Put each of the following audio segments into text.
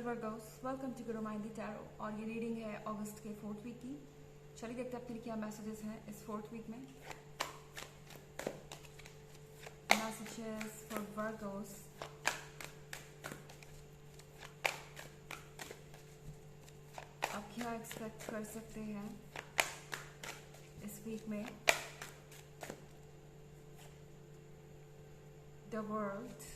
Virgo's, welcome to Guru माइंडी tarot. और ये reading है अगस्त के 4th वीक की। चलिए देखते हैं आपके लिए क्या मैसेजेस हैं इस 4th वीक में। Messages for Virgo's. आप क्या एक्सपेक्ट कर सकते हैं इस वीक में। The world,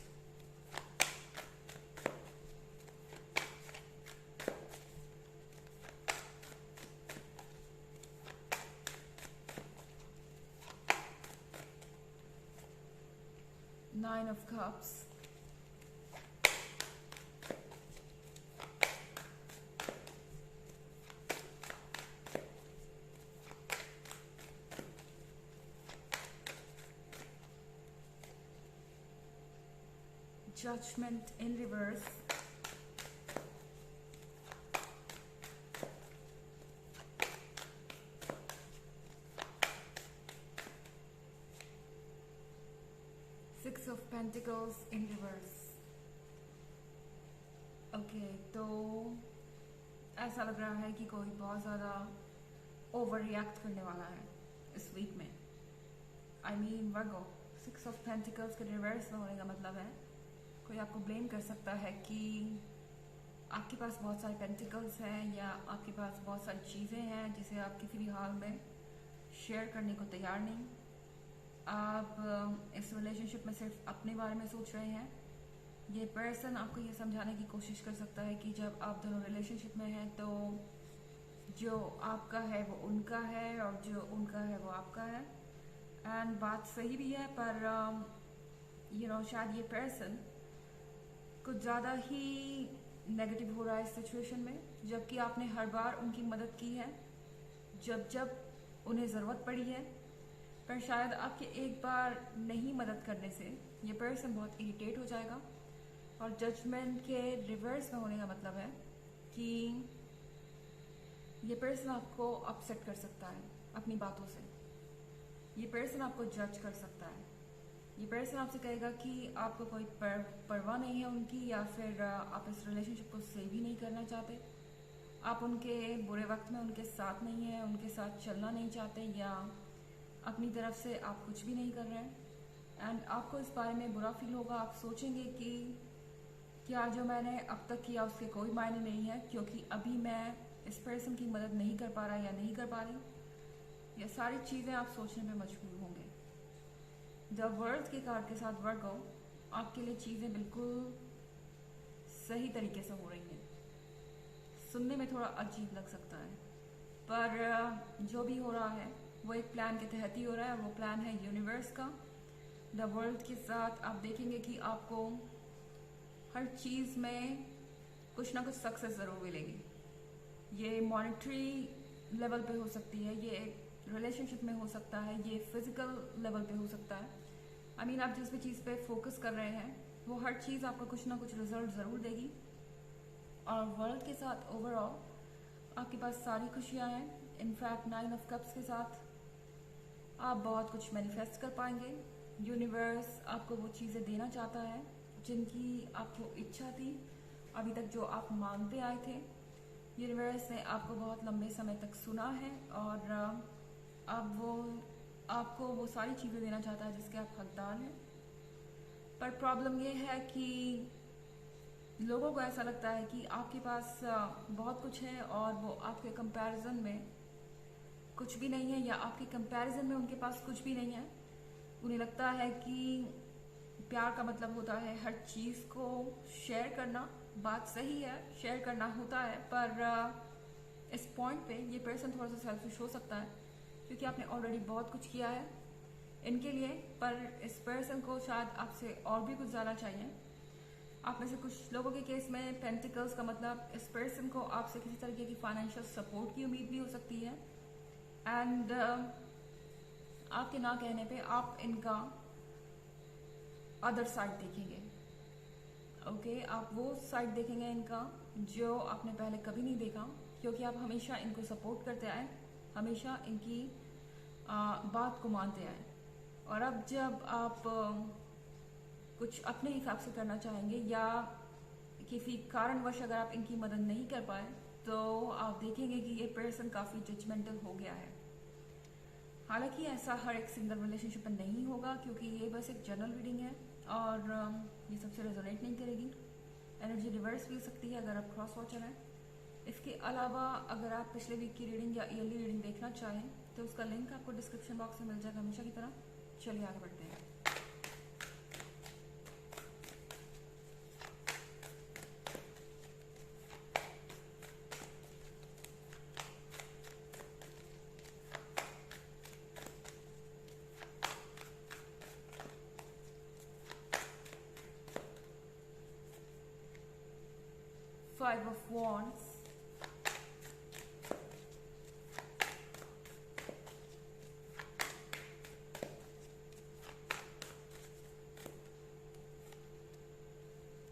Nine of Cups, Judgment in reverse, Six of Pentacles in reverse। Okay, तो ऐसा लग रहा है कि कोई बहुत ज़्यादा ओवर रिएक्ट करने वाला है इस वीक में। I mean Virgo, 6 of pentacles के रिवर्स में होने का मतलब है कोई आपको ब्लेम कर सकता है कि आपके पास बहुत सारे पेंटिकल्स हैं या आपके पास बहुत सारी चीज़ें हैं जिसे आप किसी भी हाल में शेयर करने को तैयार नहीं। आप इस रिलेशनशिप में सिर्फ अपने बारे में सोच रहे हैं। ये पर्सन आपको ये समझाने की कोशिश कर सकता है कि जब आप दोनों रिलेशनशिप में हैं तो जो आपका है वो उनका है और जो उनका है वो आपका है। एंड बात सही भी है, पर शायद ये पर्सन कुछ ज़्यादा ही नेगेटिव हो रहा है इस सिचुएशन में, जबकि आपने हर बार उनकी मदद की है जब जब उन्हें ज़रूरत पड़ी है। पर शायद आपके एक बार नहीं मदद करने से ये पर्सन बहुत इरिटेट हो जाएगा। और जजमेंट के रिवर्स में होने का मतलब है कि ये पर्सन आपको अपसेट कर सकता है अपनी बातों से। ये पर्सन आपको जज कर सकता है। ये पर्सन आपसे कहेगा कि आपको कोई परवाह नहीं है उनकी, या फिर आप इस रिलेशनशिप को सेव ही नहीं करना चाहते। आप उनके बुरे वक्त में उनके साथ नहीं हैं, उनके साथ चलना नहीं चाहते, या अपनी तरफ से आप कुछ भी नहीं कर रहे हैं। एंड आपको इस बारे में बुरा फील होगा। आप सोचेंगे कि क्या जो मैंने अब तक किया उसके कोई मायने नहीं है, क्योंकि अभी मैं इस पर्सन की मदद नहीं कर पा रहा या नहीं कर पा रही। ये सारी चीज़ें आप सोचने में मजबूर होंगे। द वर्ल्ड के कार्ड के साथ वर्गो, आपके लिए चीज़ें बिल्कुल सही तरीके से हो रही हैं। सुनने में थोड़ा अजीब लग सकता है, पर जो भी हो रहा है वो एक प्लान के तहत ही हो रहा है। वो प्लान है यूनिवर्स का। द वर्ल्ड के साथ आप देखेंगे कि आपको हर चीज़ में कुछ ना कुछ सक्सेस ज़रूर मिलेगी। ये मॉनेटरी लेवल पे हो सकती है, ये रिलेशनशिप में हो सकता है, ये फिजिकल लेवल पे हो सकता है। आई मीन आप जिस भी चीज़ पे फोकस कर रहे हैं वो हर चीज़ आपको कुछ ना कुछ रिजल्ट ज़रूर देगी। और वर्ल्ड के साथ ओवरऑल आपके पास सारी खुशियाँ हैं। इनफैक्ट 9 ऑफ कप्स के साथ आप बहुत कुछ मैनिफेस्ट कर पाएंगे। यूनिवर्स आपको वो चीज़ें देना चाहता है जिनकी आपको इच्छा थी, अभी तक जो आप मांगते आए थे। यूनिवर्स ने आपको बहुत लंबे समय तक सुना है और अब वो आपको वो सारी चीज़ें देना चाहता है जिसके आप हकदार हैं। पर प्रॉब्लम ये है कि लोगों को ऐसा लगता है कि आपके पास बहुत कुछ है और वो आपके कंपैरिजन में कुछ भी नहीं है, या आपके कंपैरिजन में उनके पास कुछ भी नहीं है। उन्हें लगता है कि प्यार का मतलब होता है हर चीज़ को शेयर करना। बात सही है, शेयर करना होता है, पर इस पॉइंट पे ये पर्सन थोड़ा सा सेल्फिश हो सकता है क्योंकि आपने ऑलरेडी बहुत कुछ किया है इनके लिए। पर इस पर्सन को शायद आपसे और भी कुछ ज़्यादा चाहिए। आप में से कुछ लोगों के केस में पेंटिकल्स का मतलब इस पर्सन को आपसे किसी तरीके की फाइनेंशियल सपोर्ट की उम्मीद भी हो सकती है। एंड आपके ना कहने पे आप इनका अदर साइड देखेंगे। ओके, आप वो साइड देखेंगे इनका जो आपने पहले कभी नहीं देखा, क्योंकि आप हमेशा इनको सपोर्ट करते आए, हमेशा इनकी बात को मानते आए। और अब जब आप कुछ अपने हिसाब से करना चाहेंगे या किसी कारणवश अगर आप इनकी मदद नहीं कर पाए तो आप देखेंगे कि ये पर्सन काफ़ी जजमेंटल हो गया है। हालांकि ऐसा हर एक सिंगल रिलेशनशिप में नहीं होगा, क्योंकि ये बस एक जनरल रीडिंग है और ये सबसे रेजोनेट नहीं करेगी। एनर्जी रिवर्स भी हो सकती है अगर आप क्रॉस वॉचर हैं। इसके अलावा अगर आप पिछले वीक की रीडिंग या ईयरली रीडिंग देखना चाहें तो उसका लिंक आपको डिस्क्रिप्शन बॉक्स में मिल जाएगा हमेशा की तरह। चलिए आगे बढ़ते हैं। Five of Wands,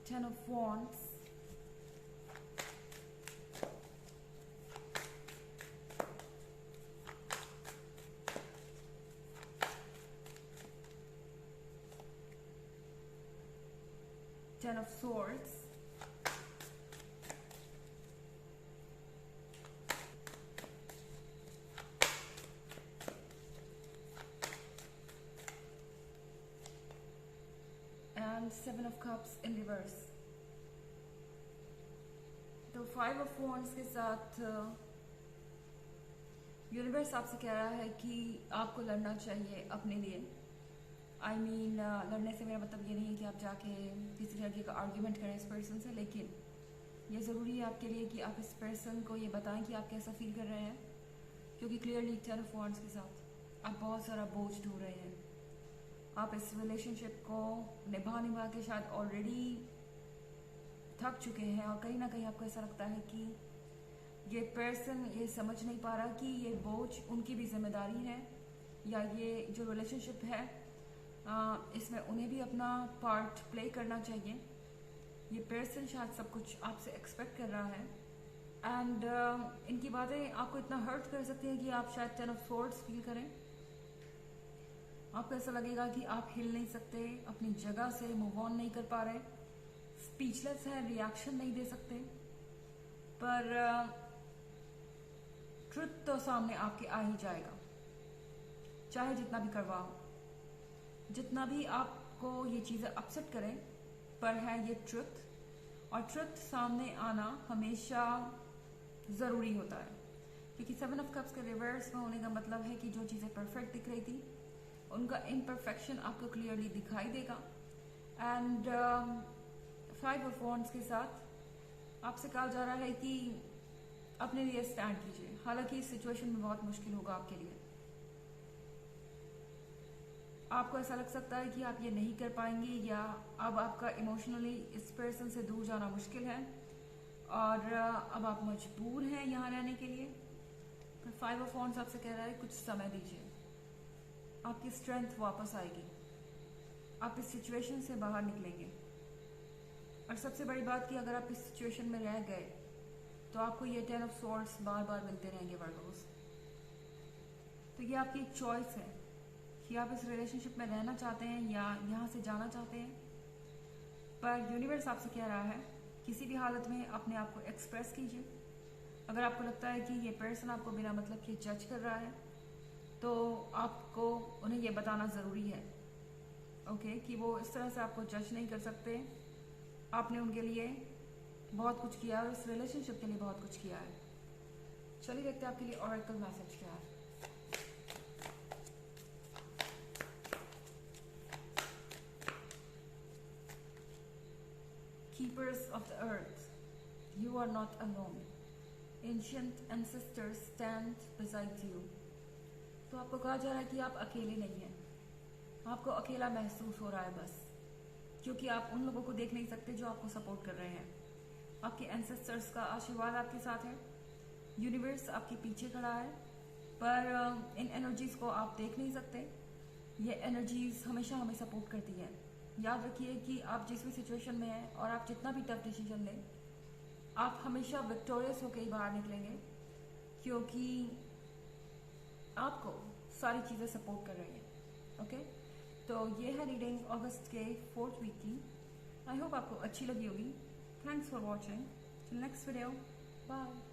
Ten of Wands, Ten of Swords, and Seven of Cups in reverse। तो फाइव ऑफ वॉन्ड्स के साथ यूनिवर्स आपसे कह रहा है कि आपको लड़ना चाहिए अपने लिए। आई मीन लड़ने से मेरा मतलब ये नहीं है कि आप जाके किसी तरीके का आर्ग्यूमेंट करें इस पर्सन से, लेकिन ये ज़रूरी है आपके लिए कि आप इस पर्सन को ये बताएं कि आप कैसा फील कर रहे हैं, क्योंकि क्लियरली टेन ऑफ वॉन्ड्स के साथ आप बहुत सारा बोझ ढो रहे हैं। आप इस रिलेशनशिप को निभा के शायद ऑलरेडी थक चुके हैं और कहीं ना कहीं आपको ऐसा लगता है कि ये पर्सन ये समझ नहीं पा रहा कि ये बोझ उनकी भी जिम्मेदारी है, या ये जो रिलेशनशिप है इसमें उन्हें भी अपना पार्ट प्ले करना चाहिए। ये पर्सन शायद सब कुछ आपसे एक्सपेक्ट कर रहा है एंड इनकी बातें आपको इतना हर्ट कर सकती हैं कि आप शायद टेन ऑफ स्वॉर्ड्स फील करें। आपको ऐसा लगेगा कि आप हिल नहीं सकते, अपनी जगह से मूव ऑन नहीं कर पा रहे, स्पीचलेस है, रिएक्शन नहीं दे सकते। पर ट्रुथ तो सामने आपके आ ही जाएगा, चाहे जितना भी करवा हो, जितना भी आपको ये चीज़ें अपसेट करें, पर है ये ट्रुथ। और ट्रुथ सामने आना हमेशा ज़रूरी होता है, क्योंकि सेवन ऑफ कप्स के रिवर्स में होने का मतलब है कि जो चीज़ें परफेक्ट दिख रही थी उनका इम्परफेक्शन आपको क्लियरली दिखाई देगा। एंड फाइव ऑफ वॉन्ड्स के साथ आपसे कहा जा रहा है कि अपने लिए स्टैंड कीजिए। हालांकि इस सिचुएशन में बहुत मुश्किल होगा आपके लिए, आपको ऐसा लग सकता है कि आप ये नहीं कर पाएंगे, या अब आपका इमोशनली इस पर्सन से दूर जाना मुश्किल है और अब आप मजबूर हैं यहाँ रहने के लिए। पर फाइव ऑफ वॉन्ड्स आपसे कह रहा है कुछ समय दीजिए, आपकी स्ट्रेंथ वापस आएगी, आप इस सिचुएशन से बाहर निकलेंगे। और सबसे बड़ी बात कि अगर आप इस सिचुएशन में रह गए तो आपको ये टेन ऑफ स्वॉर्ड्स बार बार मिलते रहेंगे वर्गोस। तो ये आपकी एक चॉइस है कि आप इस रिलेशनशिप में रहना चाहते हैं या यहाँ से जाना चाहते हैं। पर यूनिवर्स आपसे कह रहा है किसी भी हालत में अपने आप को एक्सप्रेस कीजिए। अगर आपको लगता है कि ये पर्सन आपको बिना मतलब के जज कर रहा है तो आपको उन्हें ये बताना ज़रूरी है, ओके, कि वो इस तरह से आपको जज नहीं कर सकते। आपने उनके लिए बहुत कुछ किया है और इस रिलेशनशिप के लिए बहुत कुछ किया है। चलिए देखते हैं आपके लिए ऑरेकल मैसेज क्या है। Keepers of the earth, you are not alone. Ancient ancestors stand beside you. तो आपको कहा जा रहा है कि आप अकेले नहीं हैं, आपको अकेला महसूस हो रहा है बस क्योंकि आप उन लोगों को देख नहीं सकते जो आपको सपोर्ट कर रहे हैं। आपके एंसेस्टर्स का आशीर्वाद आपके साथ है, यूनिवर्स आपके पीछे खड़ा है, पर इन एनर्जीज को आप देख नहीं सकते। ये एनर्जीज हमेशा हमें सपोर्ट करती हैं। याद रखिए कि आप जिस भी सिचुएशन में हैं और आप जितना भी टफ डिसीजन लें, आप हमेशा विक्टोरियस होकर ही बाहर निकलेंगे, क्योंकि आपको सारी चीज़ें सपोर्ट कर रही हैं। ओके, तो ये है रीडिंग अगस्त के 4th वीक की। आई होप आपको अच्छी लगी होगी। Thanks for watching. Till next video. Bye.